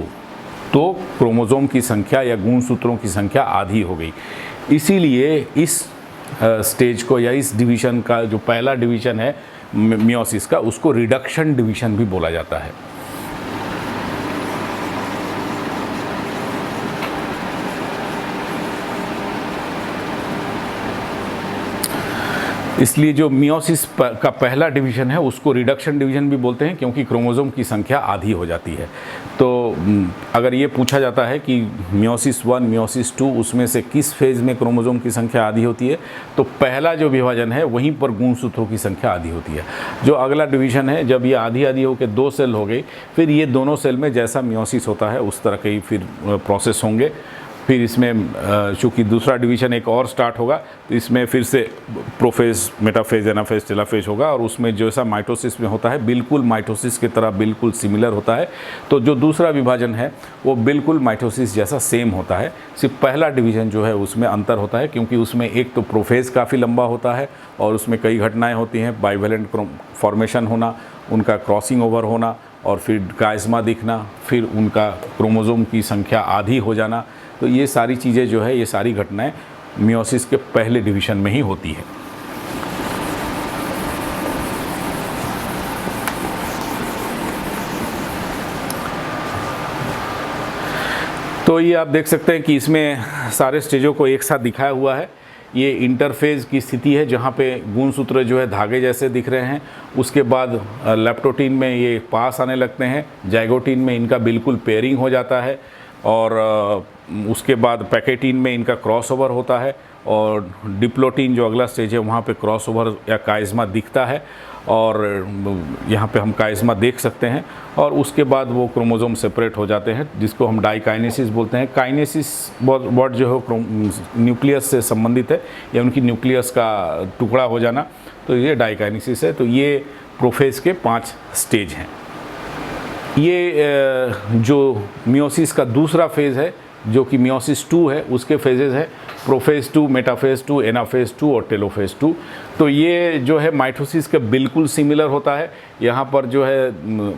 Speaker 1: तो क्रोमोसोम की संख्या या गुणसूत्रों की संख्या आधी हो गई। इसीलिए इस स्टेज को या इस डिवीज़न का जो पहला डिवीज़न है मियोसिस का, उसको रिडक्शन डिवीज़न भी बोला जाता है। इसलिए जो मियोसिस का पहला डिवीज़न है उसको रिडक्शन डिवीज़न भी बोलते हैं, क्योंकि क्रोमोसोम की संख्या आधी हो जाती है। तो अगर ये पूछा जाता है कि मियोसिस 1, मियोसिस 2, उसमें से किस फेज़ में क्रोमोसोम की संख्या आधी होती है, तो पहला जो विभाजन है वहीं पर गुणसूत्रों की संख्या आधी होती है। जो अगला डिवीज़न है, जब ये आधी आधी होकर 2 सेल हो गई, फिर ये दोनों सेल में जैसा मियोसिस होता है उस तरह के ही फिर प्रोसेस होंगे। फिर इसमें चूँकि दूसरा डिवीज़न एक और स्टार्ट होगा, तो इसमें फिर से प्रोफेज, मेटाफेज, एनाफेज, टेलोफेज होगा, और उसमें जैसा माइटोसिस में होता है बिल्कुल माइटोसिस की तरह बिल्कुल सिमिलर होता है। तो जो दूसरा विभाजन है वो बिल्कुल माइटोसिस जैसा सेम होता है। सिर्फ पहला डिवीज़न जो है उसमें अंतर होता है, क्योंकि उसमें एक तो प्रोफेज काफ़ी लंबा होता है और उसमें कई घटनाएँ होती हैं, बाइवेलेंट फॉर्मेशन होना, उनका क्रॉसिंग ओवर होना, और फिर काइज़मा दिखना, फिर उनका क्रोमोसोम की संख्या आधी हो जाना। तो ये सारी चीज़ें जो है, ये सारी घटनाएं मियोसिस के पहले डिवीज़न में ही होती है। तो ये आप देख सकते हैं कि इसमें सारे स्टेजों को एक साथ दिखाया हुआ है। ये इंटरफेज की स्थिति है जहाँ पे गुणसूत्र जो है धागे जैसे दिख रहे हैं। उसके बाद लेप्टोटीन में ये पास आने लगते हैं, जाइगोटीन में इनका बिल्कुल पेयरिंग हो जाता है, और उसके बाद पैकेटीन में इनका क्रॉसओवर होता है, और डिप्लोटीन जो अगला स्टेज है वहाँ पे क्रॉसओवर या काइज़मा दिखता है, और यहाँ पे हम काइज़मा देख सकते हैं। और उसके बाद वो क्रोमोसोम सेपरेट हो जाते हैं, जिसको हम डाइकाइनेसिस बोलते हैं। काइनेसिस वर्ड जो है न्यूक्लियस से संबंधित है, या उनकी न्यूक्लियस का टुकड़ा हो जाना, तो ये डाइकाइनेसिस है। तो ये प्रोफेज के 5 स्टेज हैं। ये जो मियोसिस का दूसरा फेज़ है, जो कि मियोसिस 2 है, उसके फेजेज़ है। प्रोफेज 2, मेटाफेज 2, एनाफेज 2 और टेलोफेज 2। तो ये जो है माइटोसिस के बिल्कुल सिमिलर होता है। यहाँ पर जो है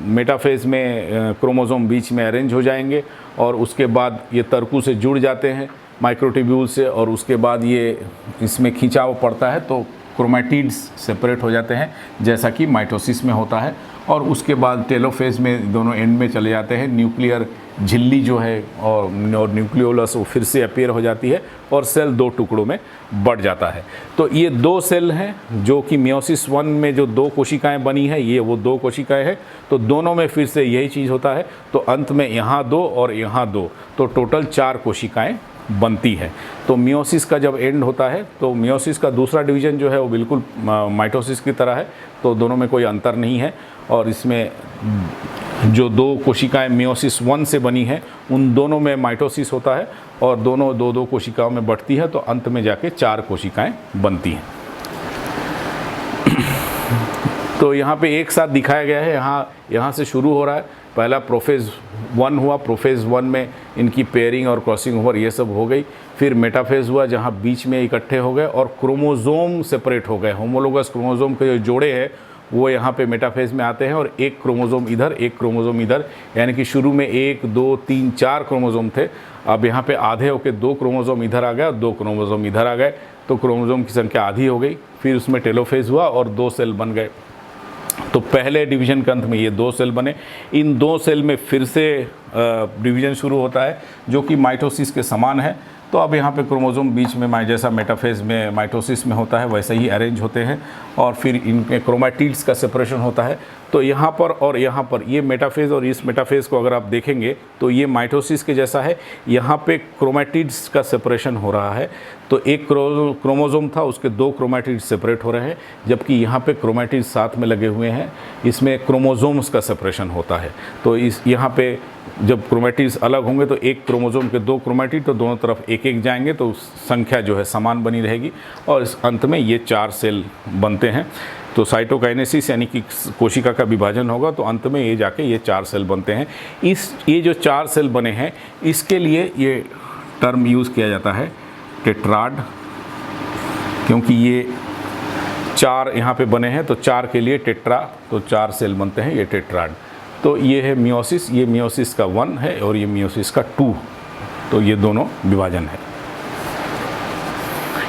Speaker 1: मेटाफेज में क्रोमोसोम बीच में अरेंज हो जाएंगे और उसके बाद ये तर्कु से जुड़ जाते हैं माइक्रोट्यूब्यूल से, और उसके बाद ये इसमें खिंचाव पड़ता है तो क्रोमैटिड्स सेपरेट हो जाते हैं जैसा कि माइटोसिस में होता है। और उसके बाद टेलोफेज में दोनों एंड में चले जाते हैं, न्यूक्लियर झिल्ली जो है और न्यूक्लियोलस वो फिर से अपीयर हो जाती है और सेल 2 टुकड़ों में बढ़ जाता है। तो ये 2 सेल हैं जो कि मियोसिस 1 में जो 2 कोशिकाएं बनी है, ये वो 2 कोशिकाएं हैं। तो दोनों में फिर से यही चीज़ होता है, तो अंत में यहाँ 2 और यहाँ 2, तो टोटल 4 कोशिकाएं बनती है। तो मियोसिस का जब एंड होता है तो मियोसिस का दूसरा डिवीज़न जो है वो बिल्कुल माइटोसिस की तरह है, तो दोनों में कोई अंतर नहीं है। और इसमें जो 2 कोशिकाएं मियोसिस 1 से बनी हैं उन दोनों में माइटोसिस होता है और दोनों 2-2 कोशिकाओं में बढ़ती है, तो अंत में जाके 4 कोशिकाएं बनती हैं। तो यहाँ पे एक साथ दिखाया गया है, यहाँ से शुरू हो रहा है। पहला प्रोफेज 1 हुआ, प्रोफेज 1 में इनकी पेयरिंग और क्रॉसिंग ओवर ये सब हो गई। फिर मेटाफेज हुआ जहाँ बीच में इकट्ठे हो गए और क्रोमोज़ोम सेपरेट हो गए। होमोलोगस क्रोमोज़ोम के जो जोड़े हैं वो यहाँ पे मेटाफेज में आते हैं और एक क्रोमोज़ोम इधर, एक क्रोमोज़ोम इधर, यानी कि शुरू में 1, 2, 3, 4 क्रोमोज़ोम थे। अब यहाँ पे आधे होके 2 क्रोमोज़ोम इधर आ गए और 2 क्रोमोज़ोम इधर आ गए, तो क्रोमोज़ोम की संख्या आधी हो गई। फिर उसमें टेलोफेज हुआ और 2 सेल बन गए। तो पहले डिवीज़न के अंत में ये 2 सेल बने। इन 2 सेल में फिर से डिवीज़न शुरू होता है जो कि माइटोसिस के समान है। तो अब यहाँ पे क्रोमोसोम बीच में जैसा मेटाफेज में माइटोसिस में होता है वैसा ही अरेंज होते हैं और फिर इनके क्रोमैटिड्स का सेपरेशन होता है। तो यहाँ पर और यहाँ पर ये मेटाफेज और इस मेटाफेज को अगर आप देखेंगे तो ये माइटोसिस के जैसा है। यहाँ पे क्रोमैटिड्स का सेपरेशन हो रहा है, तो एक क्रोमोसोम था उसके 2 क्रोमैटिड्स सेपरेट हो रहे हैं, जबकि यहाँ पे क्रोमैटिड्स साथ में लगे हुए हैं, इसमें क्रोमोसोम्स का सेपरेशन होता है। तो इस यहाँ पे जब क्रोमैटिड्स अलग होंगे तो एक क्रोमोसोम के 2 क्रोमैटिड तो दोनों तरफ एक एक जाएंगे, तो संख्या जो है समान बनी रहेगी और इस अंत में ये 4 सेल बनते हैं। तो साइटोकाइनेसिस यानी कि कोशिका का विभाजन होगा तो अंत में ये जाके ये 4 सेल बनते हैं। ये जो 4 सेल बने हैं इसके लिए ये टर्म यूज़ किया जाता है टेट्राड, क्योंकि ये 4 यहाँ पे बने हैं तो 4 के लिए टेट्रा, तो 4 सेल बनते हैं, ये टेट्राड। तो ये है मियोसिस, ये मियोसिस का 1 है और ये मियोसिस का 2, तो ये दोनों विभाजन है।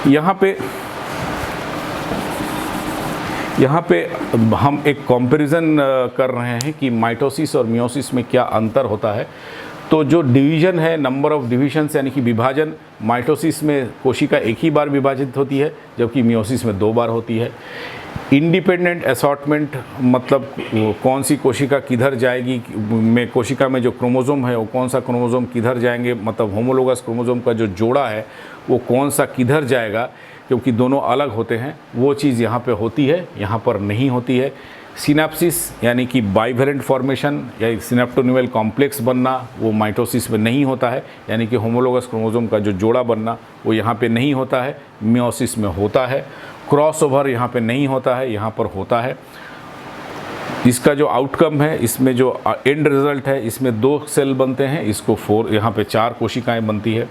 Speaker 1: यहाँ पे हम एक कंपैरिजन कर रहे हैं कि माइटोसिस और मियोसिस में क्या अंतर होता है। तो जो डिवीज़न है, नंबर ऑफ डिविजन्स यानी कि विभाजन, माइटोसिस में कोशिका एक ही बार विभाजित होती है जबकि मियोसिस में 2 बार होती है। इंडिपेंडेंट असॉर्टमेंट मतलब कौन सी कोशिका किधर जाएगी, में कोशिका में जो क्रोमोसोम है वो कौन सा क्रोमोसोम किधर जाएंगे, मतलब होमोलोगस क्रोमोसोम का जो जोड़ा है वो कौन सा किधर जाएगा, क्योंकि दोनों अलग होते हैं, वो चीज़ यहाँ पे होती है, यहाँ पर नहीं होती है। सिनेप्सिस यानी कि बाइवेलेंट फॉर्मेशन या सिनेप्टोन्यूअल कॉम्प्लेक्स बनना वो माइटोसिस में नहीं होता है, यानी कि होमोलोगस क्रोमोसोम का जो जोड़ा बनना वो यहाँ पे नहीं होता है, मियोसिस में होता है। क्रॉसओवर यहाँ पे नहीं होता है, यहाँ पर होता है। इसका जो आउटकम है, इसमें जो एंड रिजल्ट है, इसमें 2 सेल बनते हैं, इसको 4, यहाँ पे 4 कोशिकाएं बनती है।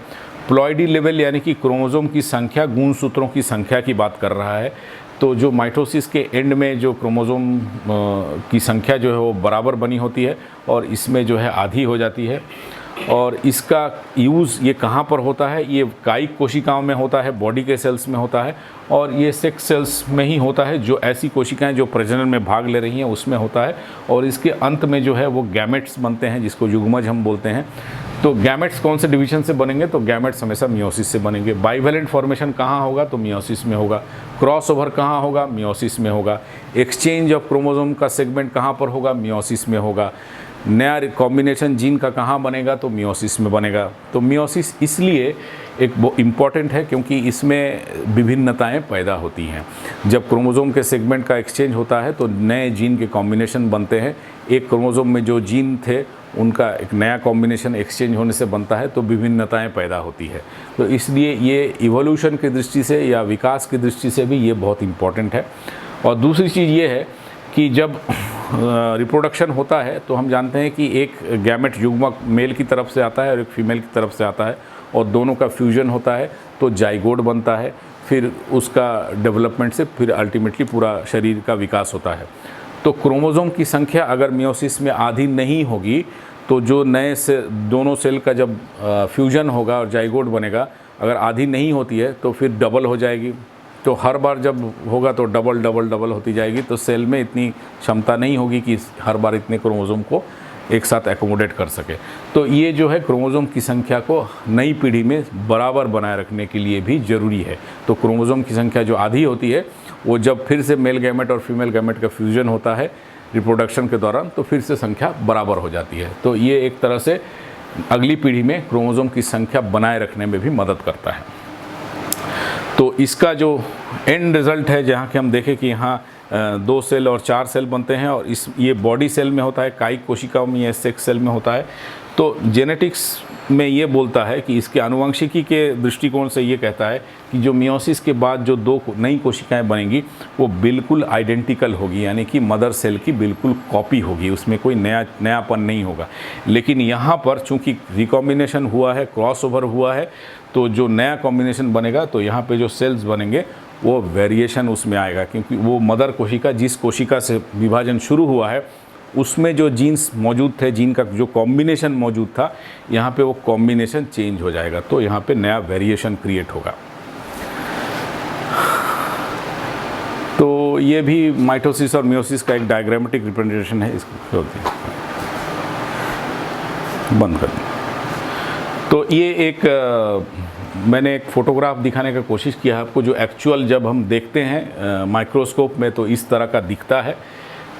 Speaker 1: प्लॉइडी लेवल यानी कि क्रोमोसोम की संख्या गुणसूत्रों की संख्या की बात कर रहा है। तो जो माइटोसिस के एंड में जो क्रोमोसोम की संख्या जो है वो बराबर बनी होती है और इसमें जो है आधी हो जाती है। और इसका यूज़ ये कहाँ पर होता है, ये कायिक कोशिकाओं में होता है, बॉडी के सेल्स में होता है और ये सेक्स सेल्स में ही होता है, जो ऐसी कोशिकाएं जो प्रजनन में भाग ले रही हैं उसमें होता है। और इसके अंत में जो है वो गैमेट्स बनते हैं जिसको युग्मज हम बोलते हैं। तो गैमेट्स कौन से डिवीजन से बनेंगे, तो गैमेट्स हमेशा मियोसिस से बनेंगे। बाइवेलेंट फॉर्मेशन कहाँ होगा, तो मियोसिस में होगा। क्रॉसओवर कहाँ होगा, मियोसिस में होगा। एक्सचेंज ऑफ क्रोमोसोम का सेगमेंट कहाँ पर होगा, मियोसिस में होगा। नया कॉम्बिनेशन जीन का कहाँ बनेगा, तो मियोसिस में बनेगा। तो मियोसिस इसलिए एक इम्पॉर्टेंट है क्योंकि इसमें विभिन्नताएं पैदा होती हैं। जब क्रोमोसोम के सेगमेंट का एक्सचेंज होता है तो नए जीन के कॉम्बिनेशन बनते हैं। एक क्रोमोसोम में जो जीन थे उनका एक नया कॉम्बिनेशन एक्सचेंज होने से बनता है, तो विभिन्नताएं पैदा होती है। तो इसलिए ये इवोल्यूशन की दृष्टि से या विकास की दृष्टि से भी ये बहुत इम्पॉर्टेंट है। और दूसरी चीज़ ये है कि जब रिप्रोडक्शन होता है तो हम जानते हैं कि एक गैमेट युग्मक मेल की तरफ से आता है और एक फीमेल की तरफ से आता है और दोनों का फ्यूजन होता है तो जाइगोट बनता है। फिर उसका डेवलपमेंट से फिर अल्टीमेटली पूरा शरीर का विकास होता है। तो क्रोमोसोम की संख्या अगर मियोसिस में आधी नहीं होगी तो जो नए से दोनों सेल का जब फ्यूजन होगा और जाइगोट बनेगा, अगर आधी नहीं होती है तो फिर डबल हो जाएगी। तो हर बार जब होगा तो डबल डबल डबल होती जाएगी, तो सेल में इतनी क्षमता नहीं होगी कि हर बार इतने क्रोमोसोम को एक साथ एकोमोडेट कर सके। तो ये जो है क्रोमोसोम की संख्या को नई पीढ़ी में बराबर बनाए रखने के लिए भी ज़रूरी है। तो क्रोमोसोम की संख्या जो आधी होती है वो जब फिर से मेल गैमेट और फीमेल गैमेट का फ्यूजन होता है रिप्रोडक्शन के दौरान तो फिर से संख्या बराबर हो जाती है। तो ये एक तरह से अगली पीढ़ी में क्रोमोसोम की संख्या बनाए रखने में भी मदद करता है। तो इसका जो एंड रिज़ल्ट है, जहाँ कि हम देखें कि यहाँ 2 सेल और 4 सेल बनते हैं और ये बॉडी सेल में होता है, कायिक कोशिकाओं में या सेक्स सेल में होता है। तो जेनेटिक्स में ये बोलता है कि इसके आनुवंशिकी के दृष्टिकोण से ये कहता है कि जो मियोसिस के बाद जो 2 नई कोशिकाएं बनेंगी वो बिल्कुल आइडेंटिकल होगी, यानी कि मदर सेल की बिल्कुल कॉपी होगी, उसमें कोई नयापन नहीं होगा। लेकिन यहाँ पर चूँकि रिकॉम्बिनेशन हुआ है, क्रॉसओवर हुआ है, तो जो नया कॉम्बिनेशन बनेगा तो यहाँ पे जो सेल्स बनेंगे वो वेरिएशन उसमें आएगा, क्योंकि वो मदर कोशिका जिस कोशिका से विभाजन शुरू हुआ है उसमें जो जीन्स मौजूद थे, जीन का जो कॉम्बिनेशन मौजूद था, यहाँ पे वो कॉम्बिनेशन चेंज हो जाएगा, तो यहाँ पे नया वेरिएशन क्रिएट होगा। तो ये भी माइटोसिस और मियोसिस का एक डायग्रामेटिक रिप्रेजेंटेशन है। इसको बंद कर दें। तो ये एक मैंने एक फ़ोटोग्राफ दिखाने का कोशिश किया है आपको, जो एक्चुअल जब हम देखते हैं माइक्रोस्कोप में तो इस तरह का दिखता है।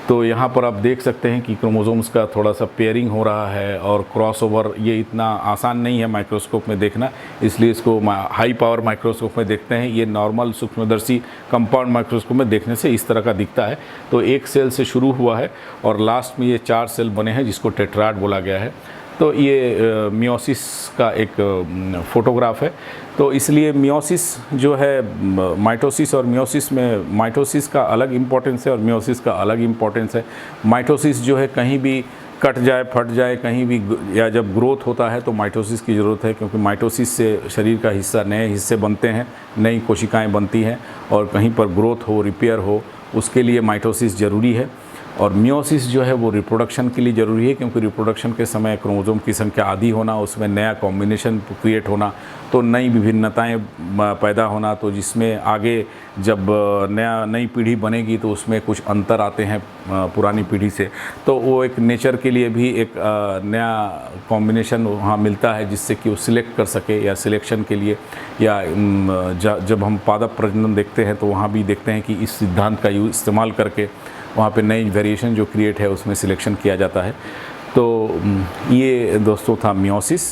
Speaker 1: तो यहाँ पर आप देख सकते हैं कि क्रोमोसोम्स का थोड़ा सा पेयरिंग हो रहा है और क्रॉसओवर ये इतना आसान नहीं है माइक्रोस्कोप में देखना, इसलिए इसको हाई पावर माइक्रोस्कोप में देखते हैं। ये नॉर्मल सूक्ष्मदर्शी कंपाउंड माइक्रोस्कोप में देखने से इस तरह का दिखता है। तो एक सेल से शुरू हुआ है और लास्ट में ये 4 सेल बने हैं जिसको टेट्राड बोला गया है। तो ये मियोसिस का एक फ़ोटोग्राफ है। तो इसलिए मियोसिस जो है माइटोसिस और मियोसिस में, माइटोसिस का अलग इम्पोर्टेंस है और मियोसिस का अलग इम्पोर्टेंस है। माइटोसिस जो है कहीं भी कट जाए, फट जाए कहीं भी, या जब ग्रोथ होता है तो माइटोसिस की ज़रूरत है, क्योंकि माइटोसिस से शरीर का हिस्सा, नए हिस्से बनते हैं, नई कोशिकाएँ बनती हैं और कहीं पर ग्रोथ हो, रिपेयर हो, उसके लिए माइटोसिस ज़रूरी है। और मियोसिस जो है वो रिप्रोडक्शन के लिए ज़रूरी है, क्योंकि रिप्रोडक्शन के समय क्रोमोसोम की संख्या आधी होना, उसमें नया कॉम्बिनेशन क्रिएट होना, तो नई विभिन्नताएं पैदा होना, तो जिसमें आगे जब नई पीढ़ी बनेगी तो उसमें कुछ अंतर आते हैं पुरानी पीढ़ी से, तो वो एक नेचर के लिए भी एक नया कॉम्बिनेशन वहाँ मिलता है जिससे कि वो सिलेक्ट कर सके, या सिलेक्शन के लिए, या जब हम पादप प्रजनन देखते हैं तो वहाँ भी देखते हैं कि इस सिद्धांत का इस्तेमाल करके वहाँ पे नई वेरिएशन जो क्रिएट है उसमें सिलेक्शन किया जाता है। तो ये दोस्तों था मियोसिस।